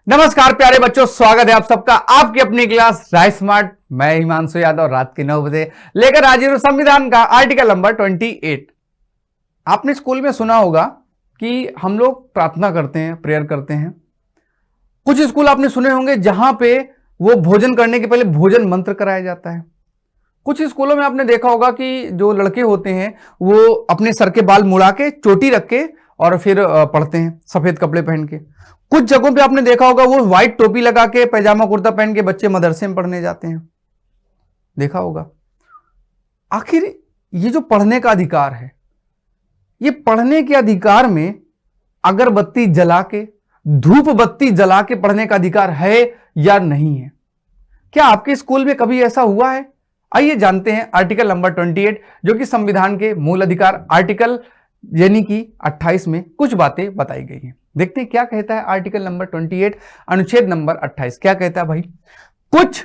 नमस्कार प्यारे बच्चों, स्वागत है आप सबका आपकी अपनी क्लास राइट स्मार्ट। मैं हिमांशु यादव रात के 9 बजे लेकर हाजिर हूं संविधान का आर्टिकल नंबर 28। आपने स्कूल में सुना होगा कि हम लोग प्रार्थना करते हैं, प्रेयर करते हैं। कुछ स्कूल आपने सुने होंगे जहां पे वो भोजन करने के पहले भोजन मंत्र कराया जाता है। कुछ स्कूलों में आपने देखा होगा कि जो लड़के होते हैं वो अपने सर के बाल मुड़ा के चोटी रख के और फिर पढ़ते हैं सफेद कपड़े पहन के। कुछ जगहों पे आपने देखा होगा वो व्हाइट टोपी लगा के पैजामा कुर्ता पहन के बच्चे मदरसे में पढ़ने जाते हैं, देखा होगा। आखिर ये जो पढ़ने का अधिकार है, ये पढ़ने के अधिकार में अगरबत्ती जला के, धूप बत्ती जला के पढ़ने का अधिकार है या नहीं है? क्या आपके स्कूल में कभी ऐसा हुआ है? आइए जानते हैं आर्टिकल नंबर 28 जो कि संविधान के मूल अधिकार आर्टिकल यानी कि 28 में कुछ बातें बताई गई हैं। देखते हैं क्या कहता है आर्टिकल नंबर 28 अनुच्छेद नंबर 28। क्या कहता है भाई? कुछ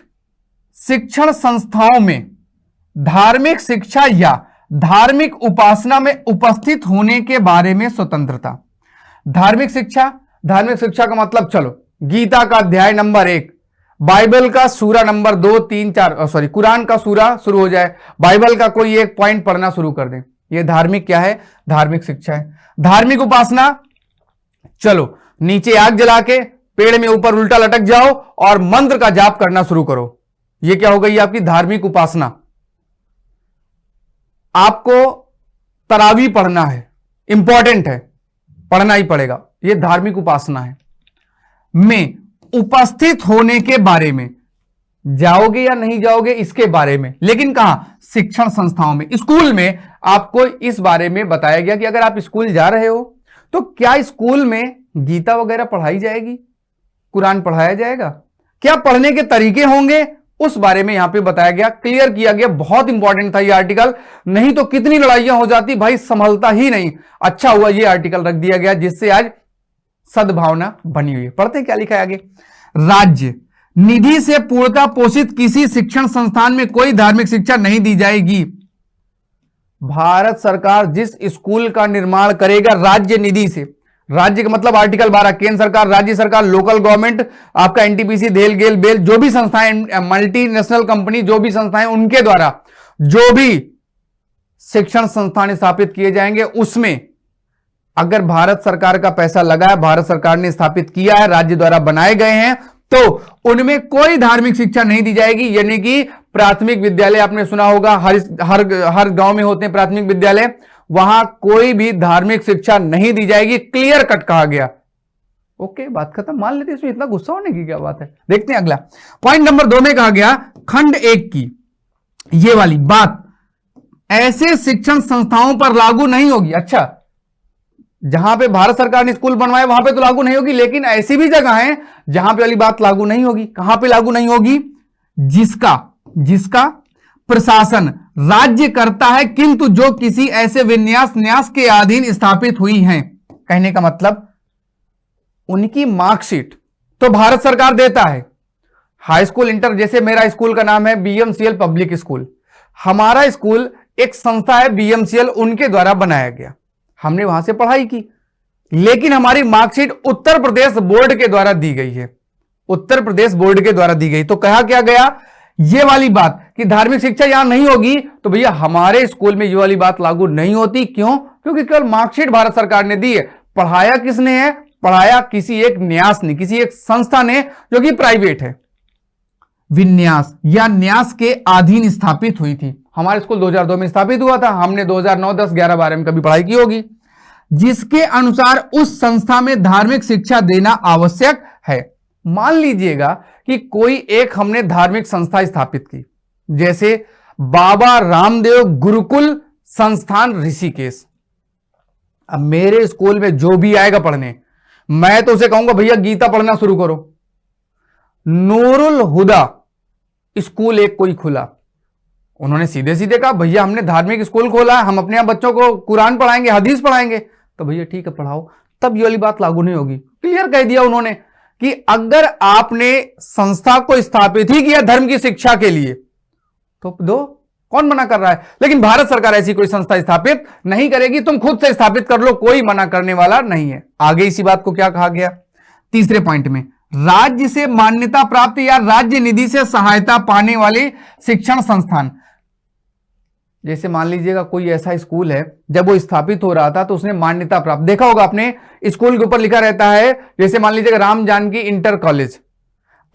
शिक्षण संस्थाओं में धार्मिक शिक्षा या धार्मिक उपासना में उपस्थित होने के बारे में स्वतंत्रता। धार्मिक शिक्षा का मतलब चलो गीता का अध्याय नंबर 1, बाइबल का सूरा नंबर 2, 3, 4 कुरान का सूरा शुरू हो जाए, बाइबल का कोई एक पॉइंट पढ़ना शुरू कर दें, ये धार्मिक क्या है? धार्मिक शिक्षा है। धार्मिक उपासना, चलो नीचे आग जला के पेड़ में ऊपर उल्टा लटक जाओ और मंत्र का जाप करना शुरू करो, ये क्या हो गई आपकी धार्मिक उपासना। आपको तरावी पढ़ना है, इंपॉर्टेंट है, पढ़ना ही पड़ेगा, ये धार्मिक उपासना है। में उपस्थित होने के बारे में जाओगे या नहीं जाओगे इसके बारे में, लेकिन कहां? शिक्षण संस्थाओं में, स्कूल में आपको इस बारे में बताया गया कि अगर आप स्कूल जा रहे हो तो क्या स्कूल में गीता वगैरह पढ़ाई जाएगी, कुरान पढ़ाया जाएगा, क्या पढ़ने के तरीके होंगे, उस बारे में यहां पे बताया गया, क्लियर किया गया। बहुत इंपॉर्टेंट था ये आर्टिकल, नहीं तो कितनी लड़ाइयां हो जाती भाई, संभलता ही नहीं। अच्छा हुआ ये आर्टिकल रख दिया गया जिससे आज सद्भावना बनी हुई है। पढ़ते हैं क्या लिखा है आगे। राज्य निधि से पूर्णतः पोषित किसी शिक्षण संस्थान में कोई धार्मिक शिक्षा नहीं दी जाएगी। भारत सरकार जिस स्कूल का निर्माण करेगा राज्य निधि से, राज्य का मतलब आर्टिकल 12 केंद्र सरकार, राज्य सरकार, लोकल गवर्नमेंट, आपका एनटीपीसी, धेल गेल बेल, जो भी संस्थाएं, मल्टीनेशनल कंपनी, जो भी संस्थाएं, उनके द्वारा जो भी शिक्षण संस्थान स्थापित किए जाएंगे उसमें अगर भारत सरकार का पैसा लगा है, भारत सरकार ने स्थापित किया है, राज्य द्वारा बनाए गए हैं, तो उनमें कोई धार्मिक शिक्षा नहीं दी जाएगी। यानी कि प्राथमिक विद्यालय आपने सुना होगा, हर गांव में होते हैं प्राथमिक विद्यालय, वहां कोई भी धार्मिक शिक्षा नहीं दी जाएगी। क्लियर कट कहा गया। ओके, बात खत्म, मान लेते हैं, इसमें इतना गुस्सा होने की क्या बात है। देखते हैं अगला पॉइंट नंबर 2 में कहा गया खंड 1 की ये वाली बात ऐसे शिक्षण संस्थाओं पर लागू नहीं होगी। अच्छा, जहां पे भारत सरकार ने स्कूल बनवाए वहां पे तो लागू नहीं होगी, लेकिन ऐसी भी जगह है जहां पे वाली बात लागू नहीं होगी। कहां पे लागू नहीं होगी? जिसका प्रशासन राज्य करता है किंतु जो किसी ऐसे न्यास के अधीन स्थापित हुई हैं। कहने का मतलब उनकी मार्कशीट तो भारत सरकार देता है। हाई स्कूल, इंटर, जैसे मेरा स्कूल का नाम है बीएमसीएल पब्लिक स्कूल, हमारा स्कूल एक संस्था है बीएमसीएल, उनके द्वारा बनाया गया, हमने वहां से पढ़ाई की, लेकिन हमारी मार्कशीट उत्तर प्रदेश बोर्ड के द्वारा दी गई है, उत्तर प्रदेश बोर्ड के द्वारा दी गई। तो कहा क्या गया ये वाली बात कि धार्मिक शिक्षा यहां नहीं होगी, तो भैया हमारे स्कूल में ये वाली बात लागू नहीं होती। क्यों? क्योंकि केवल मार्कशीट भारत सरकार ने दी है। पढ़ाया किसने है? पढ़ाया किसी एक न्यास ने, किसी एक संस्था ने जो कि प्राइवेट है, विन्यास या न्यास के अधीन स्थापित हुई थी। हमारा स्कूल 2002 में स्थापित हुआ था, हमने 2009, 10, 11, 12 में कभी पढ़ाई की होगी। जिसके अनुसार उस संस्था में धार्मिक शिक्षा देना आवश्यक है। मान लीजिएगा कि कोई एक हमने धार्मिक संस्था स्थापित की, जैसे बाबा रामदेव गुरुकुल संस्थान ऋषिकेश। अब मेरे स्कूल में जो भी आएगा पढ़ने, मैं तो उसे कहूंगा भैया गीता पढ़ना शुरू करो। नूरुल हुदा स्कूल एक कोई खुला, उन्होंने सीधे सीधे कहा भैया हमने धार्मिक स्कूल खोला है, हम अपने यहाँ बच्चों को कुरान पढ़ाएंगे, हदीस पढ़ाएंगे, तो भैया ठीक है पढ़ाओ, तब ये वाली बात लागू नहीं होगी। क्लियर कह दिया उन्होंने कि अगर आपने संस्था को स्थापित ही किया धर्म की शिक्षा के लिए तो दो, कौन मना कर रहा है। लेकिन भारत सरकार ऐसी कोई संस्था स्थापित नहीं करेगी, तुम खुद से स्थापित कर लो, कोई मना करने वाला नहीं है। आगे इसी बात को क्या कहा गया तीसरे पॉइंट में, राज्य से मान्यता प्राप्त या राज्य निधि से सहायता पाने वाले शिक्षण संस्थान। जैसे मान लीजिएगा कोई ऐसा स्कूल है, जब वो स्थापित हो रहा था तो उसने मान्यता प्राप्त, देखा होगा आपने स्कूल के ऊपर लिखा रहता है, जैसे मान लीजिएगा राम जानकी इंटर कॉलेज,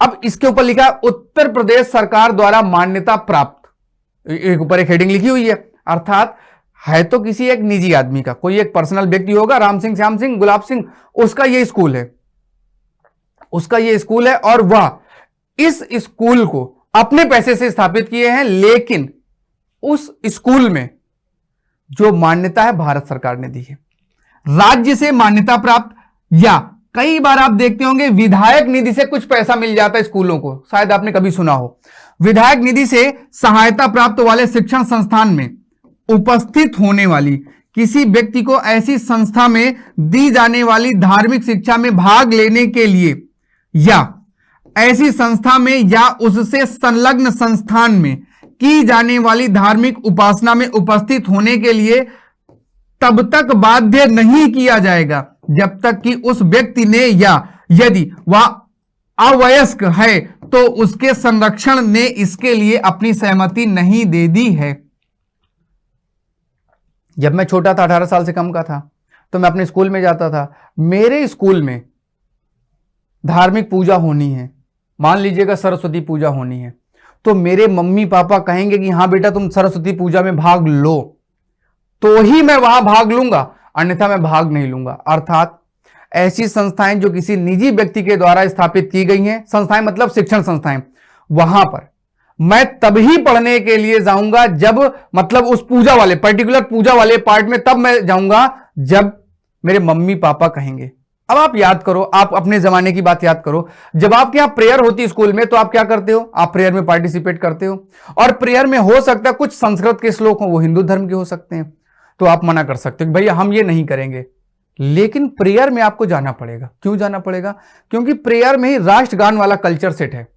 अब इसके ऊपर लिखा उत्तर प्रदेश सरकार द्वारा मान्यता प्राप्त, एक ऊपर एक हेडिंग लिखी हुई है, अर्थात है तो किसी एक निजी आदमी का, कोई एक पर्सनल व्यक्ति होगा, राम सिंह, श्याम सिंह, गुलाब सिंह, उसका ये स्कूल है, उसका ये स्कूल है और वह इस स्कूल को अपने पैसे से स्थापित किए हैं, लेकिन उस स्कूल में जो मान्यता है भारत सरकार ने दी है। राज्य से मान्यता प्राप्त, या कई बार आप देखते होंगे विधायक निधि से कुछ पैसा मिल जाता है स्कूलों को, शायद आपने कभी सुना हो, विधायक निधि से सहायता प्राप्त वाले शिक्षण संस्थान में उपस्थित होने वाली किसी व्यक्ति को ऐसी संस्था में दी जाने वाली धार्मिक शिक्षा में भाग लेने के लिए या ऐसी संस्था में या उससे संलग्न संस्थान में की जाने वाली धार्मिक उपासना में उपस्थित होने के लिए तब तक बाध्य नहीं किया जाएगा जब तक कि उस व्यक्ति ने, या यदि वह अवयस्क है तो उसके संरक्षण ने इसके लिए अपनी सहमति नहीं दे दी है। जब मैं छोटा था, 18 साल से कम का था, तो मैं अपने स्कूल में जाता था, मेरे स्कूल में धार्मिक पूजा होनी है, मान लीजिएगा सरस्वती पूजा होनी है, तो मेरे मम्मी पापा कहेंगे कि हां बेटा तुम सरस्वती पूजा में भाग लो, तो ही मैं वहां भाग लूंगा, अन्यथा मैं भाग नहीं लूंगा। अर्थात ऐसी संस्थाएं जो किसी निजी व्यक्ति के द्वारा स्थापित की गई हैं, संस्थाएं मतलब शिक्षण संस्थाएं, वहां पर मैं तभी पढ़ने के लिए जाऊंगा जब, मतलब उस पूजा वाले पर्टिकुलर पूजा वाले पार्ट में तब मैं जाऊंगा जब मेरे मम्मी पापा कहेंगे। अब आप याद करो, आप अपने जमाने की बात याद करो, जब आपके यहां प्रेयर होती स्कूल में तो आप क्या करते हो, आप प्रेयर में पार्टिसिपेट करते हो, और प्रेयर में हो सकता है कुछ संस्कृत के श्लोक हो, वो हिंदू धर्म के हो सकते हैं, तो आप मना कर सकते हो भैया हम ये नहीं करेंगे, लेकिन प्रेयर में आपको जाना पड़ेगा। क्यों जाना पड़ेगा? क्योंकि प्रेयर में ही राष्ट्रगान वाला कल्चर सेट है,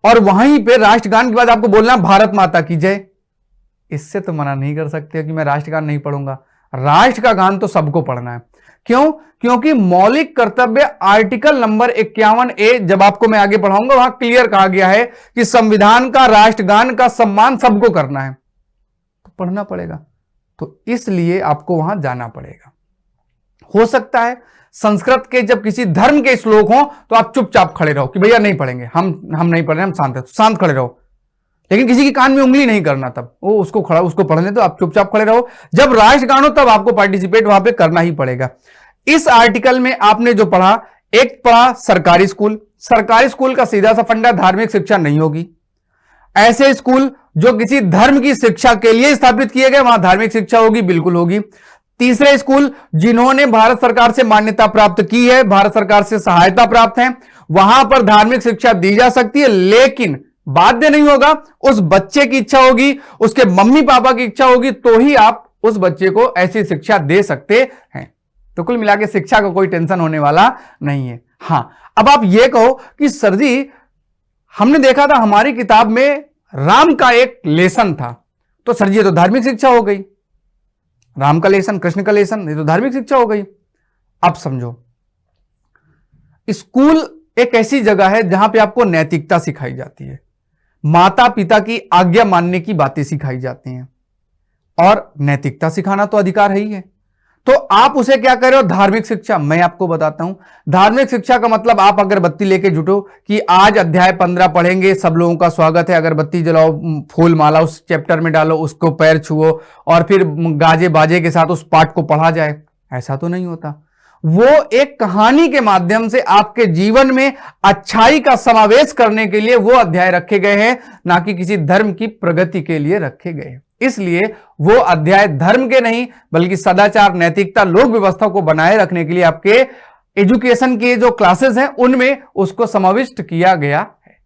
और वहीं पे राष्ट्रगान के बाद आपको बोलना भारत माता की जय। इससे तो मना नहीं कर सकते कि मैं राष्ट्रगान नहीं पढ़ूंगा, राष्ट्र का गान तो सबको पढ़ना है। क्यों? क्योंकि मौलिक कर्तव्य आर्टिकल नंबर 51A, जब आपको मैं आगे पढ़ाऊंगा, वहां क्लियर कहा गया है कि संविधान का राष्ट्रगान का सम्मान सबको करना है, तो पढ़ना पड़ेगा, तो इसलिए आपको वहां जाना पड़ेगा। हो सकता है संस्कृत के जब किसी धर्म के श्लोक हो तो आप चुपचाप खड़े रहो कि भैया नहीं पढ़ेंगे, हम नहीं पढ़ रहे, हम शांत है, तो शांत खड़े रहो, लेकिन किसी की कान में उंगली नहीं करना, तब वो उसको पढ़ने दो, आप चुपचाप खड़े रहो। जब राष्ट्रगान हो तब आपको पार्टिसिपेट वहां पे करना ही पड़ेगा। इस आर्टिकल में आपने जो पढ़ा, एक पढ़ा सरकारी स्कूल, सरकारी स्कूल का सीधा सा फंडा धार्मिक शिक्षा नहीं होगी। ऐसे स्कूल जो किसी धर्म की शिक्षा के लिए स्थापित किए गए, वहां धार्मिक शिक्षा होगी, बिल्कुल होगी। तीसरे स्कूल जिन्होंने भारत सरकार से मान्यता प्राप्त की है, भारत सरकार से सहायता प्राप्त है, वहां पर धार्मिक शिक्षा दी जा सकती है, लेकिन बाध्य नहीं होगा, उस बच्चे की इच्छा होगी, उसके मम्मी पापा की इच्छा होगी, तो ही आप उस बच्चे को ऐसी शिक्षा दे सकते हैं। तो कुल मिला के शिक्षा का कोई टेंशन होने वाला नहीं है। हां, अब आप ये कहो कि सर जी हमने देखा था हमारी किताब में राम का एक लेसन था, तो सर जी ये तो धार्मिक शिक्षा हो गई, राम का लेसन, कृष्ण का लेसन, ये तो धार्मिक शिक्षा हो गई। अब समझो, स्कूल एक ऐसी जगह है जहां पे आपको नैतिकता सिखाई जाती है, माता पिता की आज्ञा मानने की बातें सिखाई जाती हैं, और नैतिकता सिखाना तो अधिकार है ही है। तो आप उसे क्या कर रहे हो? धार्मिक शिक्षा। मैं आपको बताता हूं, धार्मिक शिक्षा का मतलब आप अगरबत्ती लेके जुटो कि आज अध्याय 15 पढ़ेंगे, सब लोगों का स्वागत है, अगरबत्ती जलाओ, फूल माला उस चैप्टर में डालो, उसको पैर छुओ, और फिर गाजे बाजे के साथ उस पाठ को पढ़ा जाए। ऐसा तो नहीं होता। वो एक कहानी के माध्यम से आपके जीवन में अच्छाई का समावेश करने के लिए वो अध्याय रखे गए हैं, ना कि किसी धर्म की प्रगति के लिए रखे गए हैं। इसलिए वो अध्याय धर्म के नहीं, बल्कि सदाचार, नैतिकता, लोक व्यवस्था को बनाए रखने के लिए आपके एजुकेशन के जो क्लासेस हैं उनमें उसको समाविष्ट किया गया है।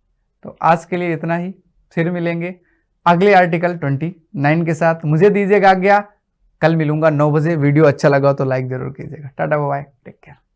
तो आज के लिए इतना ही, फिर मिलेंगे अगले आर्टिकल 29 के साथ। मुझे दीजिएगा आज्ञा, कल मिलूंगा 9 बजे। वीडियो अच्छा लगा तो लाइक जरूर कीजिएगा। Tata bye bye, take care.